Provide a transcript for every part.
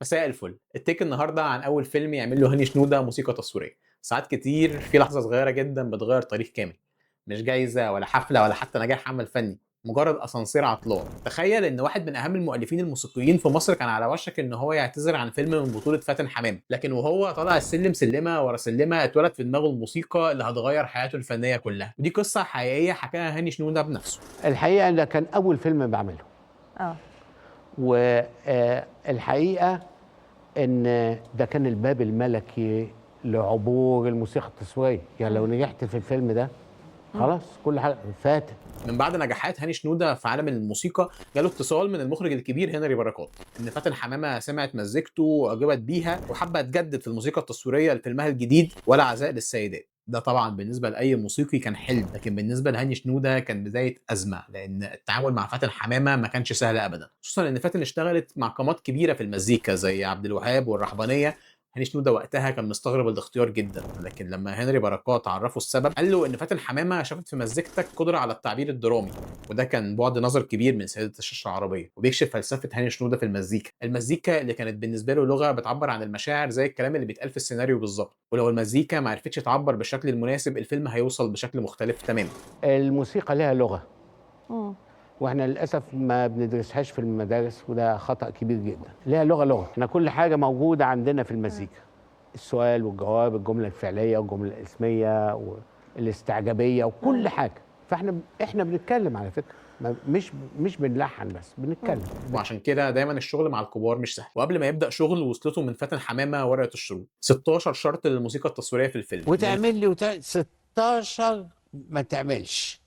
مساء الفل. التيك النهارده عن أول فيلم يعمل له هاني شنودة موسيقى تصويرية. ساعات كتير في لحظة صغيرة جدًا بتغيّر تاريخ كامل، مش جايزة ولا حفلة ولا حتى نجاح عمل فني، مجرد أسانسير عطلان. تخيل إن واحد من أهم المؤلفين الموسيقيين في مصر كان على وشك إن هو يعتذر عن فيلم من بطولة فاتن حمامة، لكن وهو طالع السلم سلمة ورا سلمة اتولد في دماغه الموسيقى اللي هتغيّر حياته الفنية كلها، ودي قصة حقيقية حكاها هاني شنودة بنفسه. الحقيقة ده كان أول فيلم باعمله، آه. والحقيقة إن ده كان الباب الملكي لعبور الموسيقى التصويرية، يعني لو نجحت في الفيلم ده خلاص كل حاجة فاتت. من بعد نجاحات هاني شنودة في عالم الموسيقى جاله اتصال من المخرج الكبير هنري بركات ان فاتن حمامه سمعت مزيكته واعجبت بيها وحابه تجدد في الموسيقى التصويريه لفيلمها الجديد ولا عزاء للسيدات. ده طبعا بالنسبه لاي موسيقي كان حلم، لكن بالنسبه لهاني شنودة كان بدايه ازمه، لان التعامل مع فاتن حمامه ما كانش سهل ابدا، خصوصا ان فاتن اشتغلت مع قامات كبيره في المزيكا زي عبد الوهاب والرحبانيه. هاني شنودة وقتها كان مستغرب الاختيار جدًا، لكن لمّا هنري بركات عرّفه السبب، قال له إن فاتن حمامة شافت في مزيكتك قدرة على التعبير الدرامي، وده كان بُعد نظر كبير من سيدة الشاشة العربية، وبيكشف فلسفة هاني شنودة في المزيكا، المزيكا اللي كانت بالنسبة له لغة بتعبّر عن المشاعر زي الكلام اللي بيتقال في السيناريو بالضبط، ولو المزيكا ما عرفتش تعبّر بالشكل المناسب الفيلم هيوصل بشكل مختلف تمامًا. الموسيقى لها لغة، إمم. واحنا للأسف ما بندرسهاش في المدارس، وده خطأ كبير جدا. لها لغة، احنا كل حاجة موجودة عندنا في المزيكا، السؤال والجواب، الجملة الفعلية والجملة الاسمية والاستعجابية وكل حاجة. احنا بنتكلم على فكرة، مش بنلحن بس بنتكلم. وعشان كده دايمًا الشغل مع الكبار مش سهل، وقبل ما يبدأ شغل وصلته من فاتن حمامة ورقة الشروط، 16 شرط للموسيقى التصويرية في الفيلم، وتعمل لي 16 ما تعملش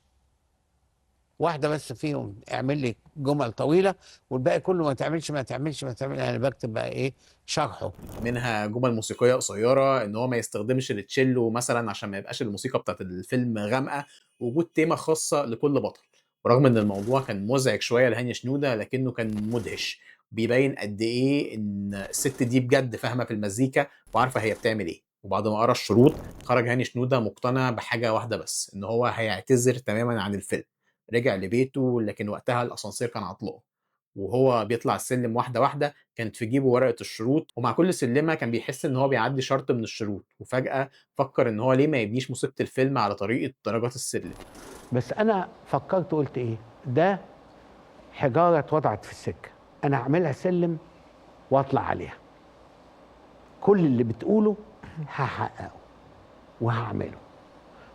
واحدة بس فيهم، اعمل لي جمل طويلة والباقي كله ما تعملش ما تعملش ما تعملش. أنا بكتب بقى إيه شرحه. منها جمل موسيقية قصيرة إن هو ما يستخدمش التشيلو مثلًا عشان ما يبقاش الموسيقى بتاعة الفيلم غامقة، ووجود تيمة خاصة لكل بطل، ورغم إن الموضوع كان مزعج شوية لهاني شنودة لكنه كان مدهش، بيبين قد إيه إن الست دي بجد فاهمة في المزيكا وعارفة هي بتعمل إيه، وبعد ما قرا الشروط خرج هاني شنودة مقتنع بحاجة واحدة بس، إن هو هيعتذر تمامًا عن الفيلم، رجع لبيته لكن وقتها الأسانسير كان عطلان، وهو بيطلع السلم واحدة واحدة كانت في جيبه ورقة الشروط، ومع كل سلِّمة كان بيحس إن هو بيعدّي شرط من الشروط، وفجأة فكّر إن هو ليه ما يبنيش موسيقى الفيلم على طريقة درجات السلِّم. بس أنا فكرت قلت إيه، ده حجارة اتوضعت في السكة، أنا هعملها سلم وأطلع عليها. كل اللي بتقوله هحققه وهعمله،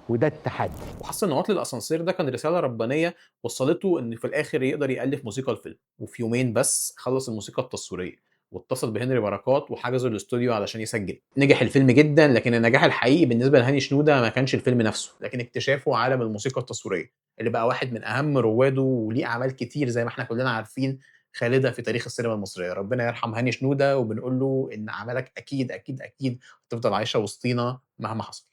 وده التحدي. وحس إن عُطل الأسانسير ده كان رسالة ربانية وصّلته إن في الآخر يقدر يألِّف موسيقى الفيلم، وفي يومين بس خلّص الموسيقى التصويرية، واتصل بهنري بركات وحجزوا الإستوديو علشان يسجّل. نجح الفيلم جدًا، لكن النجاح الحقيقي بالنسبة لهاني شنودة ما كانش الفيلم نفسه، لكن اكتشافه عالم الموسيقى التصويرية، اللي بقى واحد من أهم رواده وليه أعمال كتير زي ما إحنا كلنا عارفين خالدة في تاريخ السينما المصرية. ربنا يرحم هاني شنودة، وبنقول له إن أعمالك أكيد، أكيد، أكيد هتفضل عايشة وسطينا مهما حصل.